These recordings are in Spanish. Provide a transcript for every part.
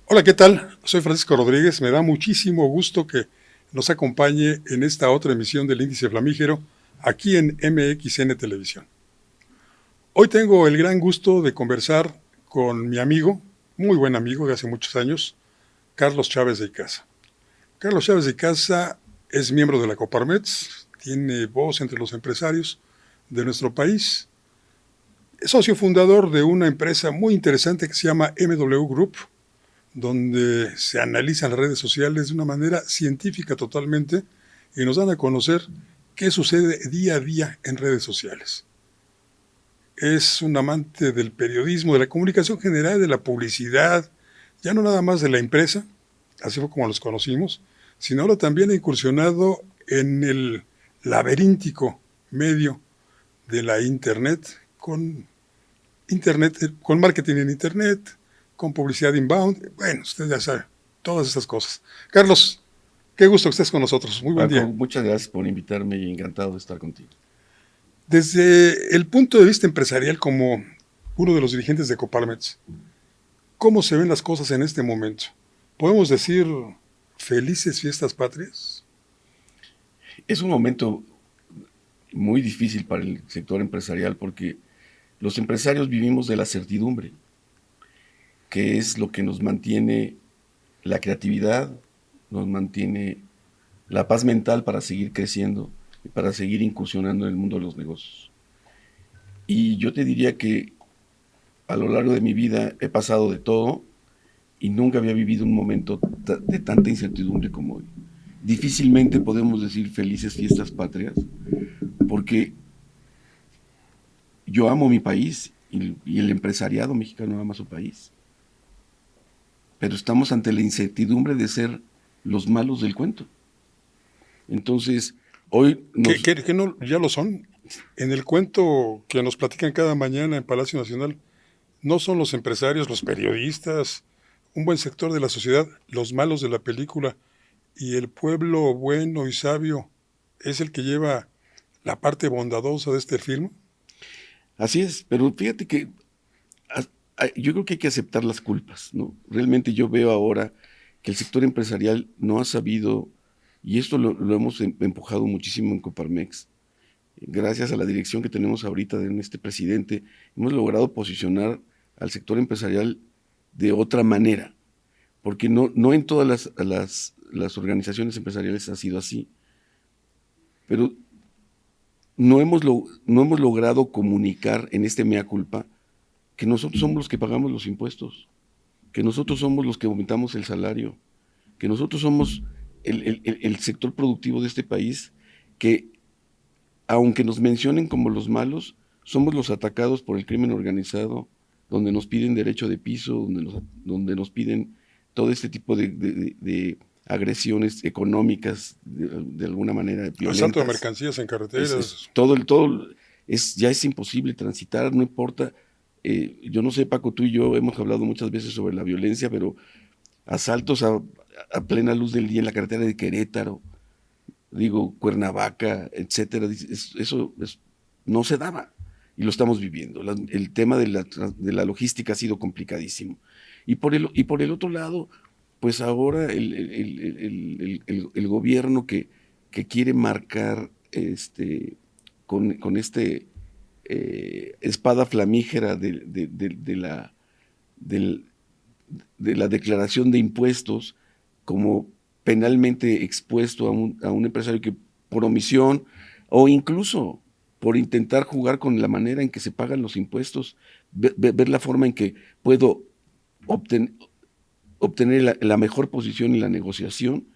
Hola, ¿qué tal? Soy Francisco Rodríguez. Me da muchísimo gusto que nos acompañe en esta otra emisión del Índice Flamígero aquí en MXN Televisión. Hoy tengo el gran gusto de conversar con mi amigo, muy buen amigo de hace muchos años, Carlos Chávez de Icaza. Carlos Chávez de Icaza es miembro de la Coparmex, tiene voz entre los empresarios de nuestro país, es socio fundador de una empresa muy interesante que se llama MW Group, donde se analizan las redes sociales de una manera científica totalmente y nos dan a conocer qué sucede día a día en redes sociales. Es un amante del periodismo, de la comunicación general, de la publicidad, ya no nada más de la empresa, así fue como los conocimos, sino ahora también ha incursionado en el laberíntico medio de la internet, con marketing en internet, con publicidad inbound, bueno, usted ya sabe, todas esas cosas. Carlos, qué gusto que estés con nosotros, muy buen Paco, día. muchas gracias por invitarme y encantado de estar contigo. Desde el punto de vista empresarial, como uno de los dirigentes de Coparmex, ¿cómo se ven las cosas en este momento? ¿Podemos decir felices fiestas patrias? Es un momento muy difícil para el sector empresarial porque los empresarios vivimos de la certidumbre, que es lo que nos mantiene la creatividad, nos mantiene la paz mental para seguir creciendo y para seguir incursionando en el mundo de los negocios. Y yo te diría que a lo largo de mi vida he pasado de todo y nunca había vivido un momento de tanta incertidumbre como hoy. Difícilmente podemos decir felices fiestas patrias, porque yo amo mi país y el empresariado mexicano ama su país, pero estamos ante la incertidumbre de ser los malos del cuento. Entonces, hoy nos... ¿Que no, ya lo son? En el cuento que nos platican cada mañana en Palacio Nacional, no son los empresarios, los periodistas, un buen sector de la sociedad, los malos de la película, y el pueblo bueno y sabio es el que lleva la parte bondadosa de este film. Así es, pero fíjate que yo creo que hay que aceptar las culpas, ¿no? Realmente yo veo ahora que el sector empresarial no ha sabido, y esto lo hemos empujado muchísimo en Coparmex, gracias a la dirección que tenemos ahorita de este presidente, hemos logrado posicionar al sector empresarial de otra manera, porque no en todas las organizaciones empresariales ha sido así, pero no hemos logrado comunicar en este mea culpa que nosotros somos los que pagamos los impuestos, que nosotros somos los que aumentamos el salario, que nosotros somos el sector productivo de este país, que aunque nos mencionen como los malos, somos los atacados por el crimen organizado, donde nos piden derecho de piso, donde nos piden todo este tipo de agresiones económicas, de alguna manera Asalto de violentas. mercancías en Es carreteras. ya es imposible transitar, no importa. Yo no sé, Paco, tú y yo hemos hablado muchas veces sobre la violencia, pero asaltos a plena luz del día en la carretera de Querétaro, digo, Cuernavaca, etcétera, no se daba y lo estamos viviendo. El tema de la logística ha sido complicadísimo. Y por el otro lado, pues ahora el gobierno que quiere marcar con espada flamígera del- de la declaración de impuestos como penalmente expuesto a un empresario que por omisión o incluso por intentar jugar con la manera en que se pagan los impuestos, ver la forma en que puedo obten- obtener la mejor posición en la negociación,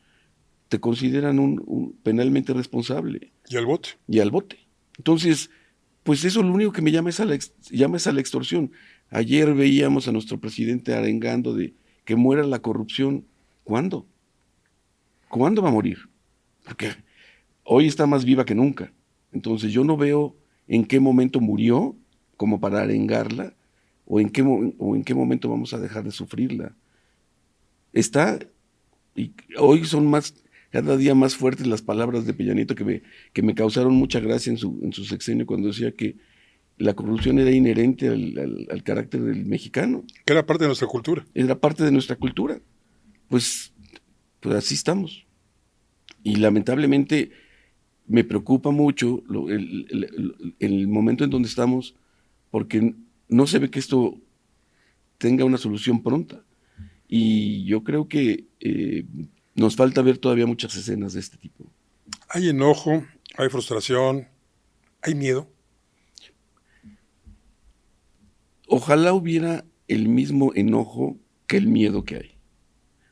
te consideran penalmente responsable Y al bote. y al bote. Entonces, pues eso lo único que me llama llama es a la extorsión. Ayer veíamos a nuestro presidente arengando de que muera la corrupción. ¿Cuándo? ¿Cuándo va a morir? Porque hoy está más viva que nunca. Entonces yo no veo en qué momento murió como para arengarla o en qué momento vamos a dejar de sufrirla. Está, y hoy son cada día más fuertes las palabras de Peña Nieto que me causaron mucha gracia en su sexenio cuando decía que la corrupción era inherente al carácter del mexicano. Que era parte de nuestra cultura. Era parte de nuestra cultura. Pues, pues así estamos. Y lamentablemente me preocupa mucho el momento en donde estamos, porque no se ve que esto tenga una solución pronta. Y yo creo que nos falta ver todavía muchas escenas de este tipo. Hay enojo, hay frustración, hay miedo. Ojalá hubiera el mismo enojo que el miedo que hay,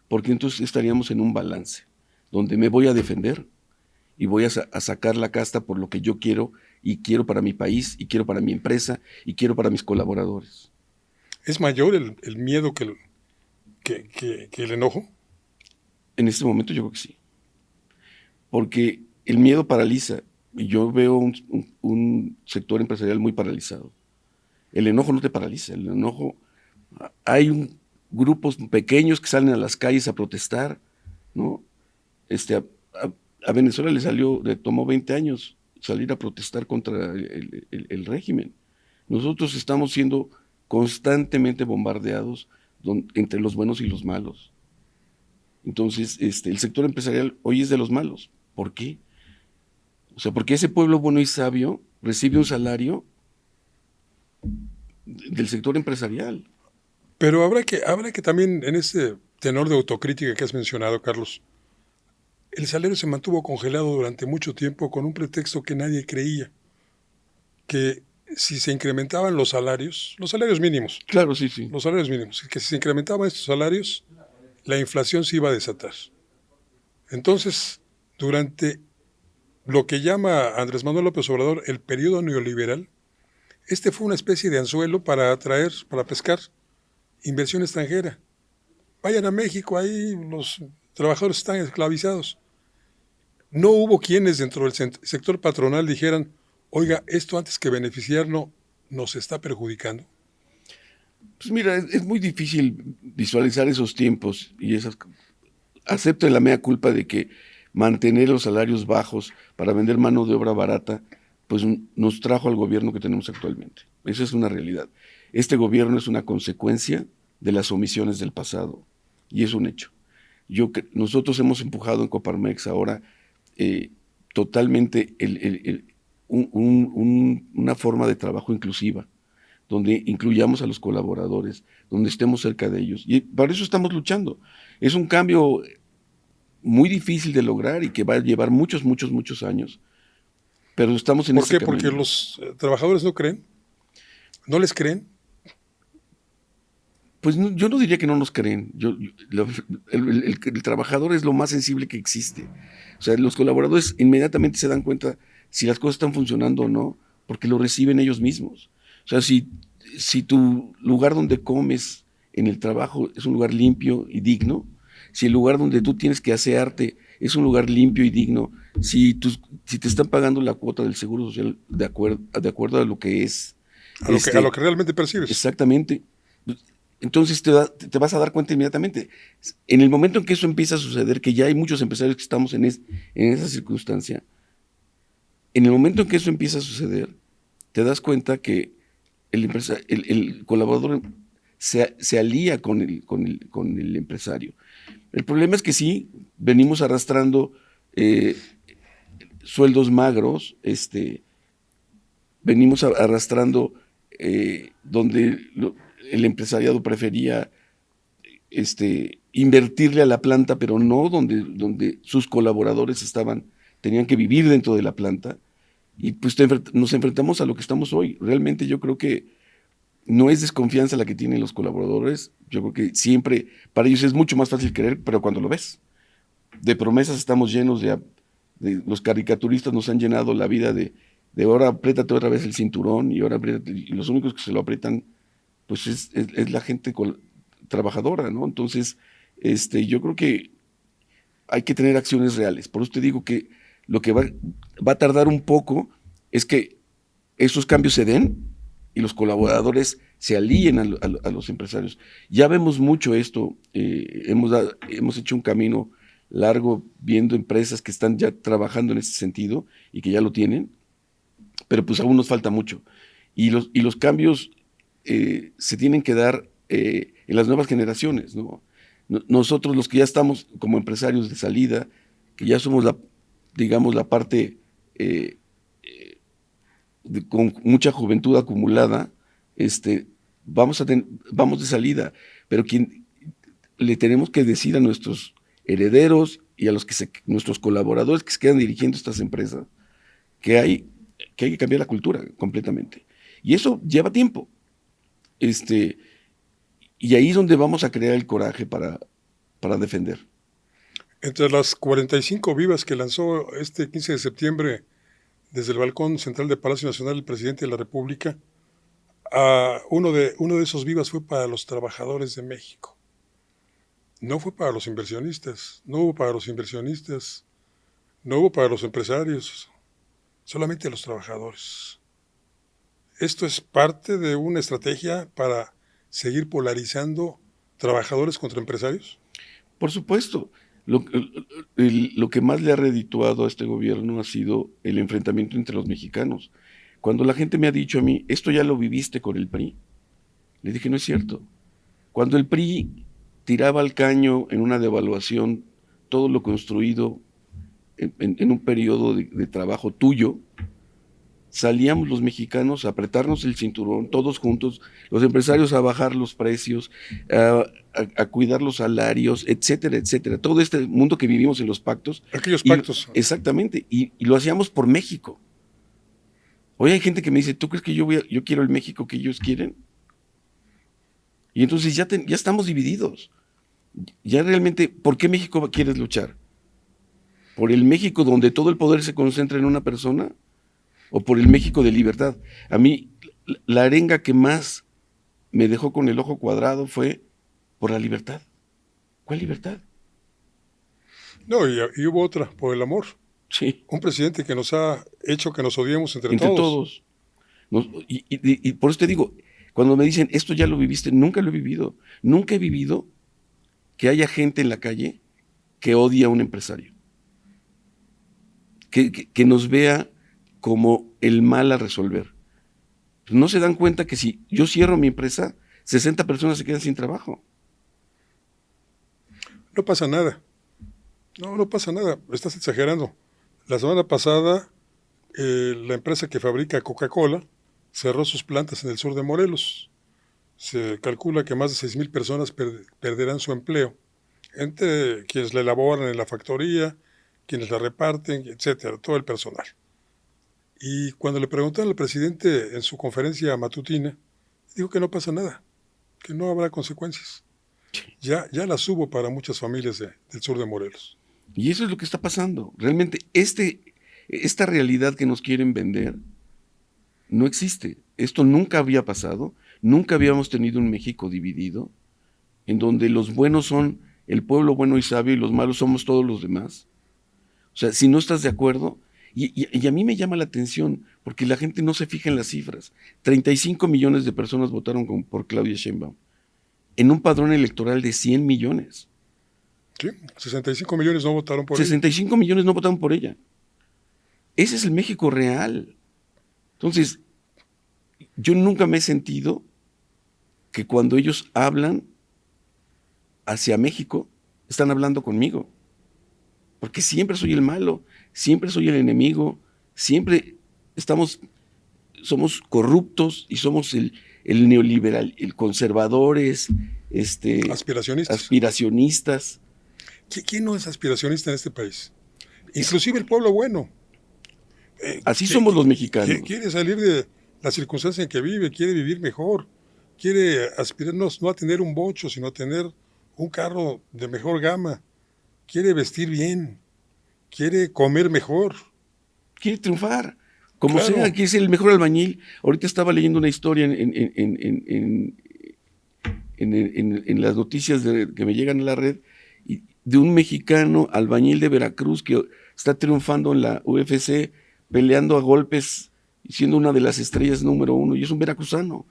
porque entonces estaríamos en un balance, donde me voy a defender y voy a sacar la casta por lo que yo quiero, y quiero para mi país, y quiero para mi empresa, y quiero para mis colaboradores. ¿Es mayor el miedo que el enojo? En este momento yo creo que sí, porque el miedo paraliza, y yo veo un sector empresarial muy paralizado. El enojo no te paraliza, el enojo... Hay grupos pequeños que salen a las calles a protestar, ¿no? A Venezuela le tomó 20 años salir a protestar contra el régimen. Nosotros estamos siendo constantemente bombardeados entre los buenos y los malos. Entonces, el sector empresarial hoy es de los malos. ¿Por qué? O sea, porque ese pueblo bueno y sabio recibe un salario del sector empresarial. Pero habrá que también, en ese tenor de autocrítica que has mencionado, Carlos, el salario se mantuvo congelado durante mucho tiempo con un pretexto que nadie creía, que si se incrementaban los salarios mínimos, Claro, sí, sí. los salarios mínimos, que si se incrementaban estos salarios, la inflación se iba a desatar. Entonces, durante lo que llama Andrés Manuel López Obrador el periodo neoliberal, este fue una especie de anzuelo para atraer, para pescar inversión extranjera. Vayan a México, ahí los trabajadores están esclavizados. No hubo quienes dentro del sector patronal dijeran, oiga, esto antes que beneficiarnos nos está perjudicando. Pues mira, es muy difícil visualizar esos tiempos y acepto la mea culpa de que mantener los salarios bajos para vender mano de obra barata, pues nos trajo al gobierno que tenemos actualmente. Esa es una realidad. Este gobierno es una consecuencia de las omisiones del pasado y es un hecho. Nosotros hemos empujado en Coparmex ahora totalmente una forma de trabajo inclusiva, donde incluyamos a los colaboradores, donde estemos cerca de ellos. Y para eso estamos luchando. Es un cambio muy difícil de lograr y que va a llevar muchos, muchos, muchos años, pero estamos en ese camino. ¿Por qué? Porque los trabajadores no creen, no les creen. Pues yo no diría que no nos creen. El trabajador es lo más sensible que existe. O sea, los colaboradores inmediatamente se dan cuenta si las cosas están funcionando o no, porque lo reciben ellos mismos. O sea, si tu lugar donde comes en el trabajo es un lugar limpio y digno, si el lugar donde tú tienes que asearte es un lugar limpio y digno, si te están pagando la cuota del Seguro Social de acuerdo a lo que es. A lo que realmente percibes. Exactamente. Entonces te vas a dar cuenta inmediatamente. En el momento en que eso empieza a suceder, que ya hay muchos empresarios que estamos en esa circunstancia, en el momento en que eso empieza a suceder, te das cuenta que el colaborador se alía con el empresario. El problema es que sí, venimos arrastrando sueldos magros, venimos arrastrando donde el empresariado prefería invertirle a la planta, pero no donde sus colaboradores tenían que vivir dentro de la planta, y pues nos enfrentamos a lo que estamos hoy. Realmente yo creo que no es desconfianza la que tienen los colaboradores, yo creo que siempre, para ellos es mucho más fácil creer, pero cuando lo ves, de promesas estamos llenos de los caricaturistas nos han llenado la vida de ahora apriétate otra vez el cinturón, y ahora apriétate, y los únicos que se lo aprietan pues es la gente trabajadora, ¿no? Entonces, yo creo que hay que tener acciones reales. Por eso te digo que lo que va a tardar un poco es que esos cambios se den y los colaboradores se alíen a los empresarios. Ya vemos mucho esto, hemos hecho un camino largo viendo empresas que están ya trabajando en ese sentido y que ya lo tienen, pero pues aún nos falta mucho. y los cambios se tienen que dar en las nuevas generaciones, ¿no? Nosotros los que ya estamos como empresarios de salida, que ya somos digamos, la parte con mucha juventud acumulada, vamos de salida, pero le tenemos que decir a nuestros herederos y a nuestros colaboradores que se quedan dirigiendo estas empresas que hay que cambiar la cultura completamente. Y eso lleva tiempo. Y ahí es donde vamos a crear el coraje para defender. Entre las 45 vivas que lanzó este 15 de septiembre desde el balcón central del Palacio Nacional el presidente de la República, uno de esos vivas fue para los trabajadores de México. No fue para los inversionistas, no hubo para los inversionistas, no hubo para los empresarios, solamente los trabajadores. Esto es parte de una estrategia para seguir polarizando trabajadores contra empresarios. Por supuesto. Lo que más le ha redituado a este gobierno ha sido el enfrentamiento entre los mexicanos. Cuando la gente me ha dicho a mí, esto ya lo viviste con el PRI, le dije, no es cierto. Cuando el PRI tiraba al caño en una devaluación todo lo construido en un periodo de trabajo tuyo, salíamos los mexicanos a apretarnos el cinturón, todos juntos, los empresarios a bajar los precios, a cuidar los salarios, etcétera, etcétera. Todo este mundo que vivimos en los pactos. Aquellos pactos. Exactamente, y lo hacíamos por México. Hoy hay gente que me dice, ¿tú crees que yo quiero el México que ellos quieren? Y entonces ya estamos divididos. Ya realmente, ¿por qué México quieres luchar? ¿Por el México donde todo el poder se concentra en una persona? ¿O por el México de libertad? A mí, la arenga que más me dejó con el ojo cuadrado fue por la libertad. ¿Cuál libertad? No, y hubo otra, por el amor. Sí. Un presidente que nos ha hecho que nos odiemos entre todos. Y por eso te digo, cuando me dicen, esto ya lo viviste, nunca lo he vivido. Nunca he vivido que haya gente en la calle que odie a un empresario. Que nos vea como el mal a resolver. No se dan cuenta que si yo cierro mi empresa, 60 personas se quedan sin trabajo. No pasa nada. No pasa nada. Estás exagerando. La semana pasada, la empresa que fabrica Coca-Cola cerró sus plantas en el sur de Morelos. Se calcula que más de 6,000 personas perderán su empleo, entre quienes la elaboran en la factoría, quienes la reparten, etcétera, todo el personal. Y cuando le preguntaron al presidente en su conferencia matutina, dijo que no pasa nada, que no habrá consecuencias. Ya las hubo para muchas familias del sur de Morelos. Y eso es lo que está pasando. Realmente esta realidad que nos quieren vender no existe. Esto nunca había pasado. Nunca habíamos tenido un México dividido, en donde los buenos son el pueblo bueno y sabio y los malos somos todos los demás. O sea, si no estás de acuerdo, y a mí me llama la atención, porque la gente no se fija en las cifras. 35 millones de personas votaron por Claudia Sheinbaum, en un padrón electoral de 100 millones. Sí, 65 millones no votaron por ella. 65 millones no votaron por ella. Ese es el México real. Entonces, yo nunca me he sentido que cuando ellos hablan hacia México, están hablando conmigo. Porque siempre soy el malo, siempre soy el enemigo, siempre somos corruptos y somos el neoliberal, el conservadores, aspiracionistas. ¿Quién no es aspiracionista en este país? Inclusive el pueblo bueno. Así somos los mexicanos. Quiere salir de la circunstancia en que vive, quiere vivir mejor, quiere aspirarnos no a tener un bocho, sino a tener un carro de mejor gama, quiere vestir bien, quiere comer mejor. Quiere triunfar, como sea, quiere ser el mejor albañil. Ahorita estaba leyendo una historia en las noticias que me llegan a la red, de un mexicano albañil de Veracruz que está triunfando en la UFC, peleando a golpes, siendo una de las estrellas número 1, y es un veracruzano.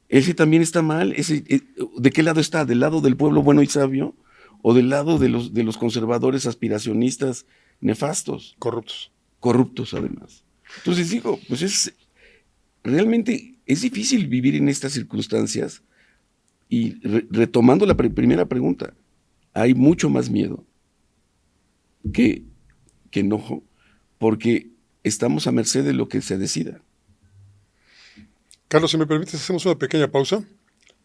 Ese también está mal. ¿De qué lado está? ¿Del lado del pueblo bueno y sabio? ¿O del lado de los conservadores aspiracionistas nefastos? Corruptos. Corruptos, además. Entonces digo, pues realmente es difícil vivir en estas circunstancias. Y retomando la primera pregunta, hay mucho más miedo que enojo, porque estamos a merced de lo que se decida. Carlos, si me permites, hacemos una pequeña pausa.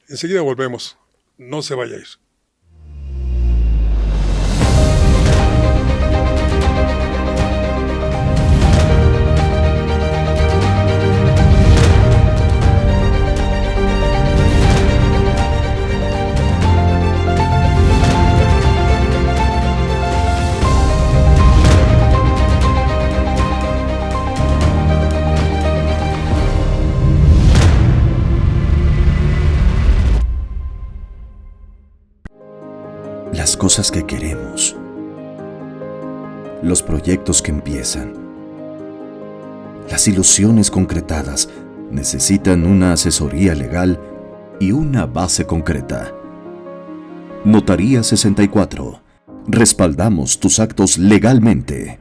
Enseguida volvemos. No se vaya a ir. Las cosas que queremos, los proyectos que empiezan, las ilusiones concretadas necesitan una asesoría legal y una base concreta. Notaría 64. Respaldamos tus actos legalmente.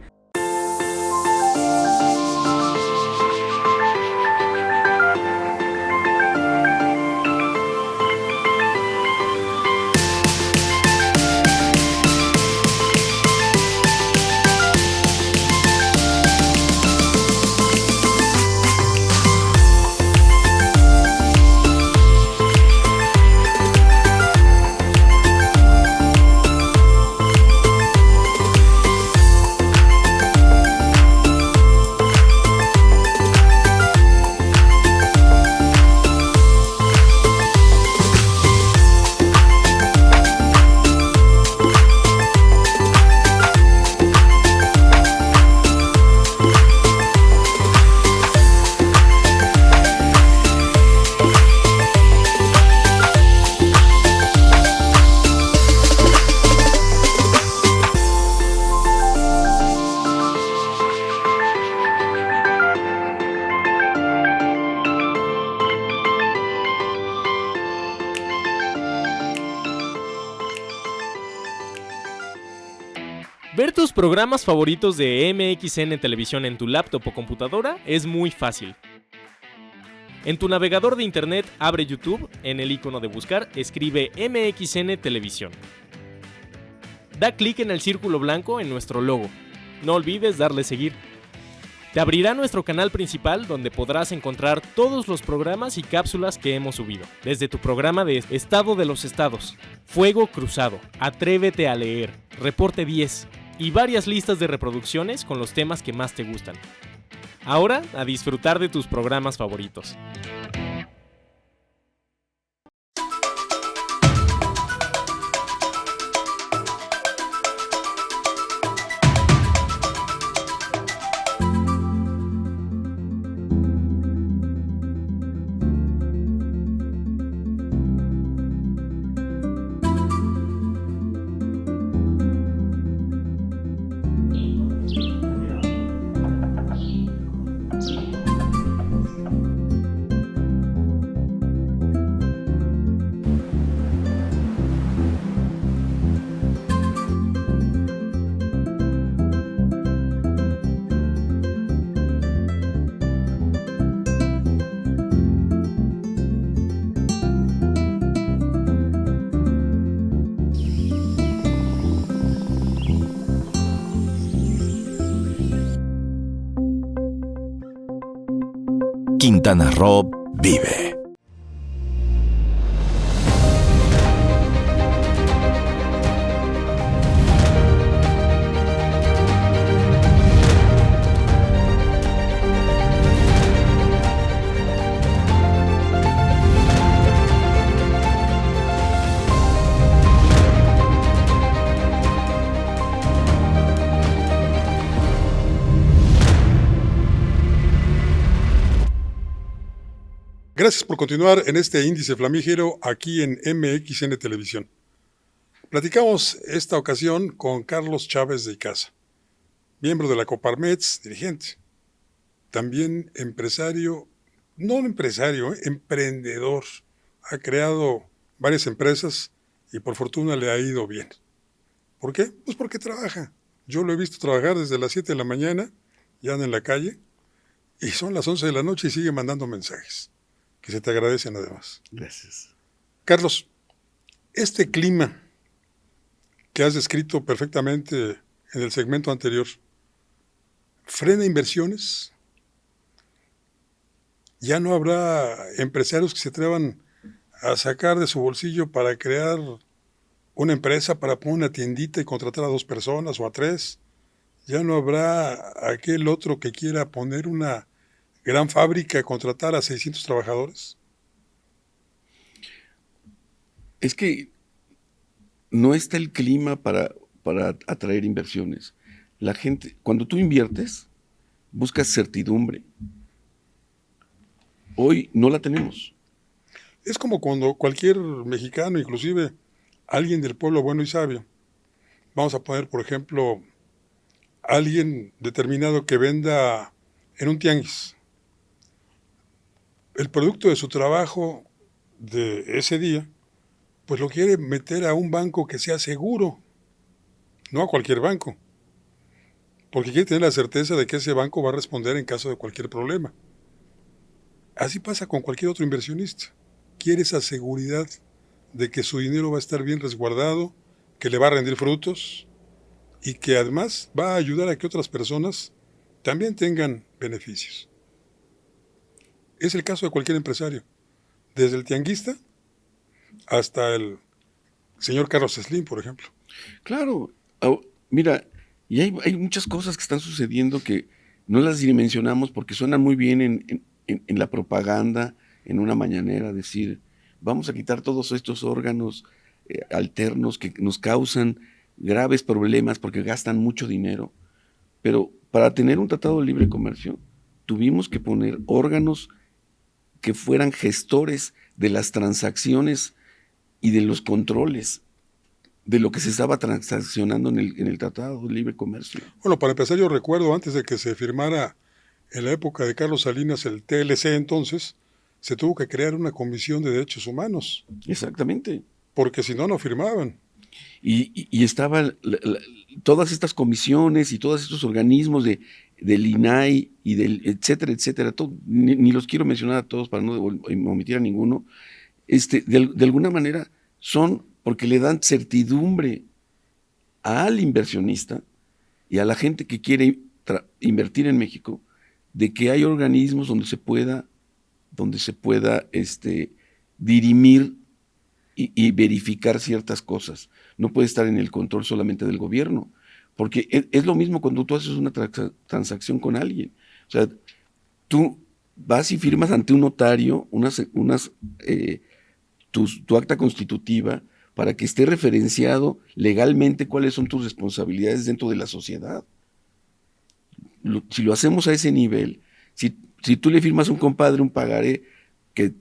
Ver tus programas favoritos de MXN Televisión en tu laptop o computadora es muy fácil. En tu navegador de internet abre YouTube, en el icono de buscar escribe MXN Televisión. Da clic en el círculo blanco en nuestro logo. No olvides darle seguir. Te abrirá nuestro canal principal donde podrás encontrar todos los programas y cápsulas que hemos subido. Desde tu programa de Estado de los Estados, Fuego Cruzado, Atrévete a leer, Reporte 10 y varias listas de reproducciones con los temas que más te gustan. Ahora, a disfrutar de tus programas favoritos. Quintana Roo vive. Gracias por continuar en este índice flamígero aquí en MXN Televisión. Platicamos esta ocasión con Carlos Chávez de Icaza, miembro de la Coparmex, dirigente, también empresario, emprendedor. Ha creado varias empresas y por fortuna le ha ido bien. ¿Por qué? Pues porque trabaja. Yo lo he visto trabajar desde las 7 de la mañana, ya anda en la calle, Y son las 11 de la noche y sigue mandando mensajes, que se te agradecen además. Gracias. Carlos, este clima que has descrito perfectamente en el segmento anterior, ¿frena inversiones? ¿Ya no habrá empresarios que se atrevan a sacar de su bolsillo para crear una empresa, para poner una tiendita y contratar a 2 personas o a 3? ¿Ya no habrá aquel otro que quiera poner una gran fábrica y contratar a 600 trabajadores? Es que no está el clima para atraer inversiones. La gente, cuando tú inviertes, buscas certidumbre. Hoy no la tenemos. Es como cuando cualquier mexicano, inclusive alguien del pueblo bueno y sabio, vamos a poner, por ejemplo, alguien determinado que venda en un tianguis el producto de su trabajo de ese día, pues lo quiere meter a un banco que sea seguro, no a cualquier banco, porque quiere tener la certeza de que ese banco va a responder en caso de cualquier problema. Así pasa con cualquier otro inversionista. Quiere esa seguridad de que su dinero va a estar bien resguardado, que le va a rendir frutos y que además va a ayudar a que otras personas también tengan beneficios. Es el caso de cualquier empresario, desde el tianguista hasta el señor Carlos Slim, por ejemplo. Claro, mira, y hay muchas cosas que están sucediendo que no las dimensionamos porque suenan muy bien en la propaganda, en una mañanera, decir, vamos a quitar todos estos órganos alternos que nos causan graves problemas porque gastan mucho dinero. Pero para tener un tratado de libre comercio, tuvimos que poner órganos que fueran gestores de las transacciones y de los controles de lo que se estaba transaccionando en el Tratado de Libre Comercio. Bueno, para empezar, yo recuerdo antes de que se firmara en la época de Carlos Salinas el TLC, entonces se tuvo que crear una comisión de derechos humanos. Exactamente. Porque si no, no firmaban. Y estaban todas estas comisiones y todos estos organismos del INAI y del etcétera, etcétera, ni los quiero mencionar a todos para no omitir a ninguno, de alguna manera son porque le dan certidumbre al inversionista y a la gente que quiere invertir en México de que hay organismos donde se pueda dirimir y verificar ciertas cosas. No puede estar en el control solamente del gobierno, porque es lo mismo cuando tú haces una transacción con alguien. O sea, tú vas y firmas ante un notario tu acta constitutiva para que esté referenciado legalmente cuáles son tus responsabilidades dentro de la sociedad. Si lo hacemos a ese nivel, si tú le firmas a un compadre un pagaré que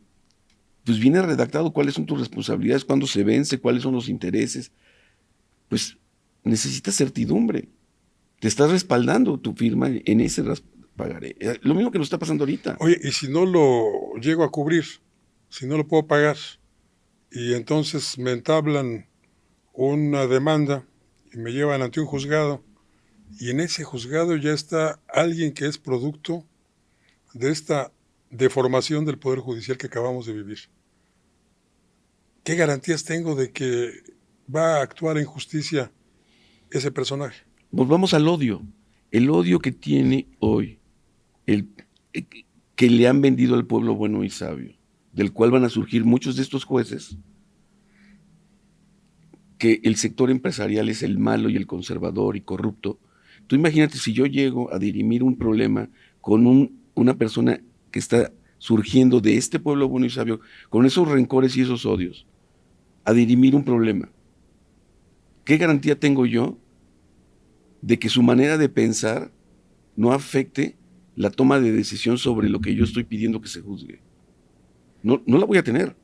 pues viene redactado cuáles son tus responsabilidades, cuándo se vence, cuáles son los intereses, pues necesitas certidumbre. Te estás respaldando tu firma en ese pagaré. Lo mismo que nos está pasando ahorita. Oye, y si no lo llego a cubrir, si no lo puedo pagar, y entonces me entablan una demanda y me llevan ante un juzgado, y en ese juzgado ya está alguien que es producto de esta deformación del Poder Judicial que acabamos de vivir. ¿Qué garantías tengo de que va a actuar en justicia ese personaje? Volvamos al odio. El odio que tiene hoy, que le han vendido al pueblo bueno y sabio, del cual van a surgir muchos de estos jueces, que el sector empresarial es el malo y el conservador y corrupto. Tú imagínate si yo llego a dirimir un problema con una persona que está surgiendo de este pueblo bueno y sabio, con esos rencores y esos odios, a dirimir un problema. ¿Qué garantía tengo yo de que su manera de pensar no afecte la toma de decisión sobre lo que yo estoy pidiendo que se juzgue? No la voy a tener.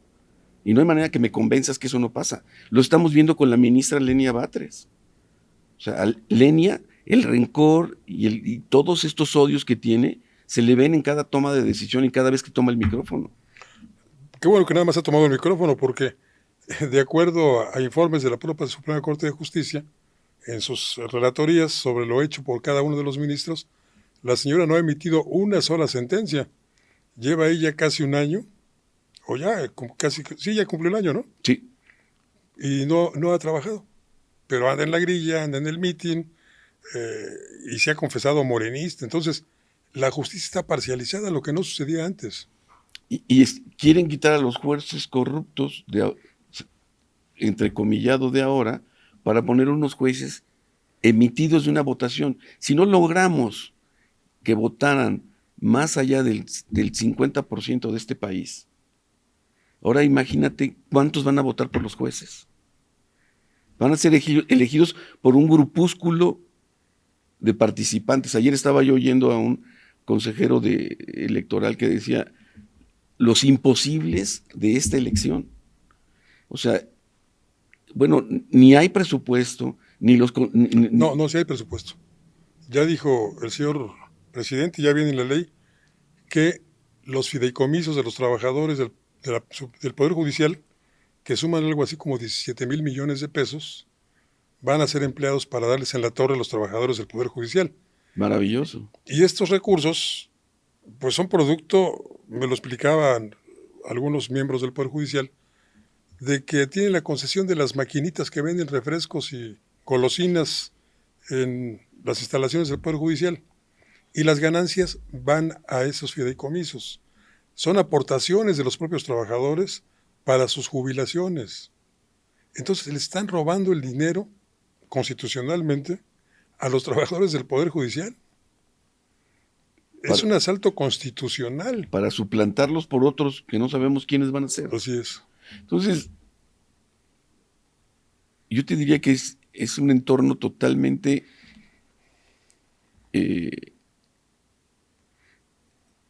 Y no hay manera que me convenzas que eso no pasa. Lo estamos viendo con la ministra Lenia Batres. O sea, a Lenia, el rencor y todos estos odios que tiene se le ven en cada toma de decisión y cada vez que toma el micrófono. Qué bueno que nada más ha tomado el micrófono, porque de acuerdo a informes de la propia Suprema Corte de Justicia, en sus relatorías sobre lo hecho por cada uno de los ministros, La señora no ha emitido una sola sentencia. Lleva ella casi un año, o ya, casi, sí, ya cumplió el año, ¿no? Sí. Y no ha trabajado. Pero anda en la grilla, anda en el mitin, y se ha confesado morenista. Entonces, la justicia está parcializada, lo que no sucedía antes. Quieren quitar a los jueces corruptos, entrecomillado de ahora, para poner unos jueces emitidos de una votación. Si no logramos que votaran más allá del 50% de este país, ahora imagínate cuántos van a votar por los jueces. Van a ser elegidos por un grupúsculo de participantes. Ayer estaba yo oyendo a un consejero electoral que decía los imposibles de esta elección. O sea, bueno, ni hay presupuesto, ni los... No, sí hay presupuesto. Ya dijo el señor presidente, ya viene en la ley, que los fideicomisos de los trabajadores del Poder Judicial, que suman algo así como 17,000 millones de pesos, van a ser empleados para darles en la torre a los trabajadores del Poder Judicial. Maravilloso. Y estos recursos, pues son producto, me lo explicaban algunos miembros del Poder Judicial, de que tienen la concesión de las maquinitas que venden refrescos y golosinas en las instalaciones del Poder Judicial. Y las ganancias van a esos fideicomisos. Son aportaciones de los propios trabajadores para sus jubilaciones. Entonces le están robando el dinero constitucionalmente a los trabajadores del Poder Judicial. Es un asalto constitucional. Para suplantarlos por otros que no sabemos quiénes van a ser. Así es. Entonces, yo te diría que es un entorno totalmente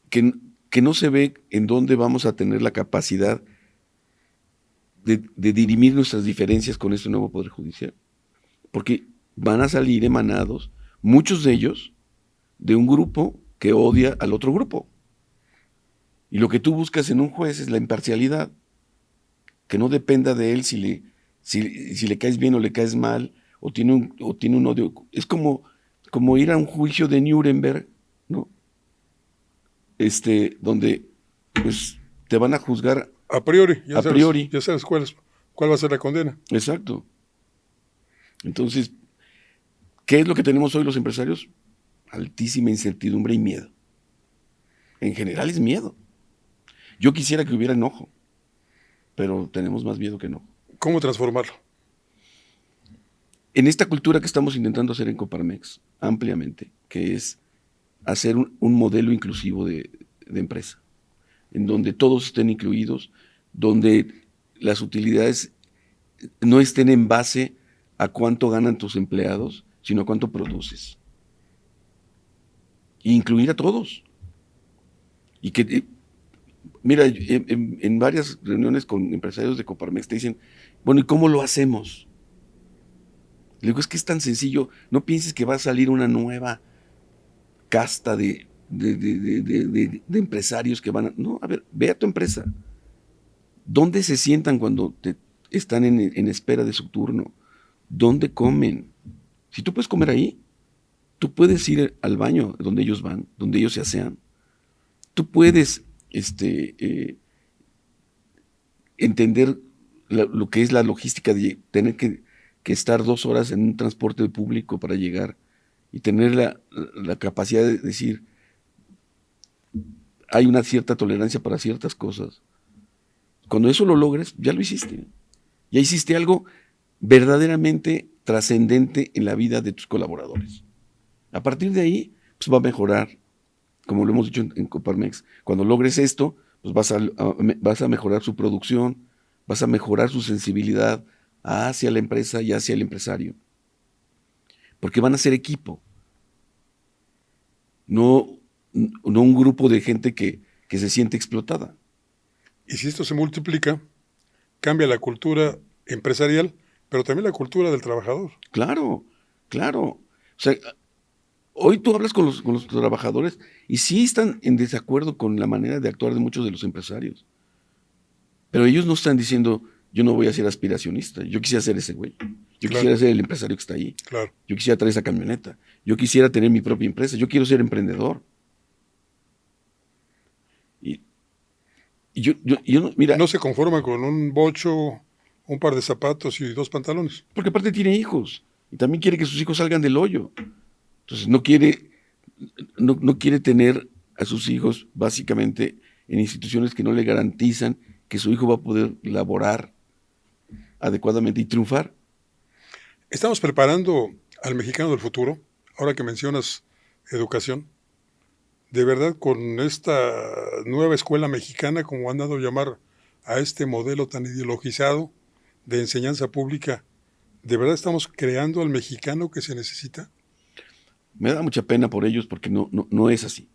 que no se ve en dónde vamos a tener la capacidad de dirimir nuestras diferencias con este nuevo Poder Judicial. Porque van a salir emanados, muchos de ellos, de un grupo que odia al otro grupo. Y lo que tú buscas en un juez es la imparcialidad, que no dependa de él si le caes bien o le caes mal, o tiene un odio. Es como ir a un juicio de Nuremberg, ¿no? Donde pues te van a juzgar a priori. A priori. Ya sabes cuál va a ser la condena. Exacto. Entonces, ¿qué es lo que tenemos hoy los empresarios? Altísima incertidumbre y miedo. En general es miedo. Yo quisiera que hubiera enojo, pero tenemos más miedo que enojo. ¿Cómo transformarlo? En esta cultura que estamos intentando hacer en Coparmex, ampliamente, que es hacer un modelo inclusivo de empresa, en donde todos estén incluidos, donde las utilidades no estén en base a cuánto ganan tus empleados, sino a cuánto produces. E incluir a todos. Y que, mira, en varias reuniones con empresarios de Coparmex te dicen, bueno, ¿y cómo lo hacemos? Le digo, es que es tan sencillo, no pienses que va a salir una nueva casta de empresarios que van a... No, a ver, ve a tu empresa. ¿Dónde se sientan cuando están en espera de su turno? ¿Dónde comen? Si tú puedes comer ahí, tú puedes ir al baño donde ellos van, donde ellos se asean. Tú puedes entender lo que es la logística de tener que estar 2 horas en un transporte público para llegar y tener la capacidad de decir, hay una cierta tolerancia para ciertas cosas. Cuando eso lo logres, ya lo hiciste. Ya hiciste algo verdaderamente trascendente en la vida de tus colaboradores. A partir de ahí, pues va a mejorar, como lo hemos dicho en Coparmex. Cuando logres esto, pues vas a mejorar su producción, vas a mejorar su sensibilidad hacia la empresa y hacia el empresario. Porque van a ser equipo. No un grupo de gente que se siente explotada. Y si esto se multiplica, cambia la cultura empresarial, pero también la cultura del trabajador. Claro, claro. O sea, hoy tú hablas con los trabajadores y sí están en desacuerdo con la manera de actuar de muchos de los empresarios. Pero ellos no están diciendo, yo no voy a ser aspiracionista. Yo quisiera ser ese güey. Yo Claro. quisiera ser el empresario que está ahí. Claro. Yo quisiera traer esa camioneta. Yo quisiera tener mi propia empresa. Yo quiero ser emprendedor. Y yo no, mira, No se conforma con un bocho, un par de zapatos y 2 pantalones. porque aparte tiene hijos. Y también quiere que sus hijos salgan del hoyo. Entonces no quiere tener a sus hijos básicamente en instituciones que no le garantizan que su hijo va a poder laborar adecuadamente y triunfar. Estamos preparando al mexicano del futuro, ahora que mencionas educación, de verdad con esta nueva escuela mexicana, como han dado a llamar a este modelo tan ideologizado de enseñanza pública, ¿de verdad estamos creando al mexicano que se necesita? Me da mucha pena por ellos porque no es así.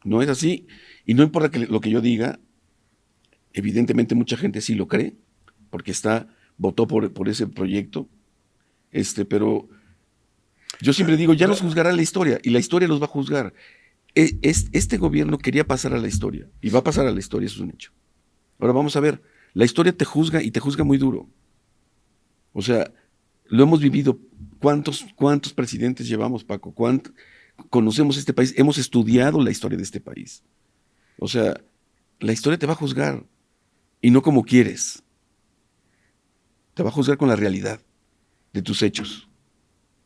No es así, y no importa lo que yo diga, evidentemente mucha gente sí lo cree, porque votó por ese proyecto, pero yo siempre digo, ya nos juzgará la historia, y la historia los va a juzgar. Este gobierno quería pasar a la historia, y va a pasar a la historia, eso es un hecho. Ahora vamos a ver, la historia te juzga, y te juzga muy duro. O sea, lo hemos vivido. ¿Cuántos presidentes llevamos, Paco? Conocemos este país, hemos estudiado la historia de este país. O sea, la historia te va a juzgar, y no como quieres. Te va a juzgar con la realidad de tus hechos.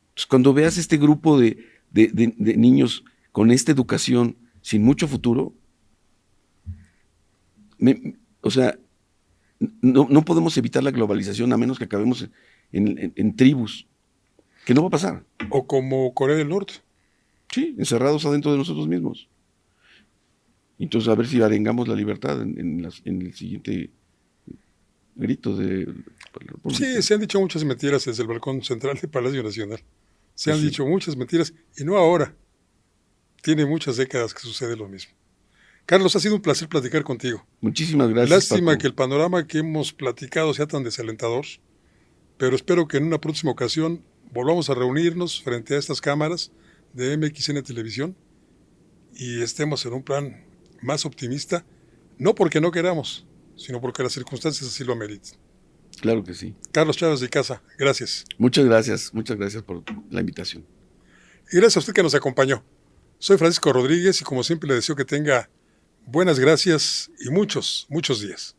Entonces, cuando veas este grupo de niños con esta educación sin mucho futuro, o sea, no podemos evitar la globalización a menos que acabemos en tribus, que no va a pasar. O como Corea del Norte. Sí, encerrados adentro de nosotros mismos. Entonces, a ver si arengamos la libertad en el siguiente grito de la República. Sí, se han dicho muchas mentiras desde el balcón central de Palacio Nacional. Se han Sí. dicho muchas mentiras, y no ahora. Tiene muchas décadas que sucede lo mismo. Carlos, ha sido un placer platicar contigo. Muchísimas gracias, Lástima Paco. que el panorama que hemos platicado sea tan desalentador, pero espero que en una próxima ocasión volvamos a reunirnos frente a estas cámaras de MXN Televisión y estemos en un plan más optimista, no porque no queramos, sino porque las circunstancias así lo ameritan. Claro que sí. Carlos Chávez de Casa, gracias. Muchas gracias por la invitación. Y gracias a usted que nos acompañó. Soy Francisco Rodríguez y como siempre le deseo que tenga buenas gracias y muchos días.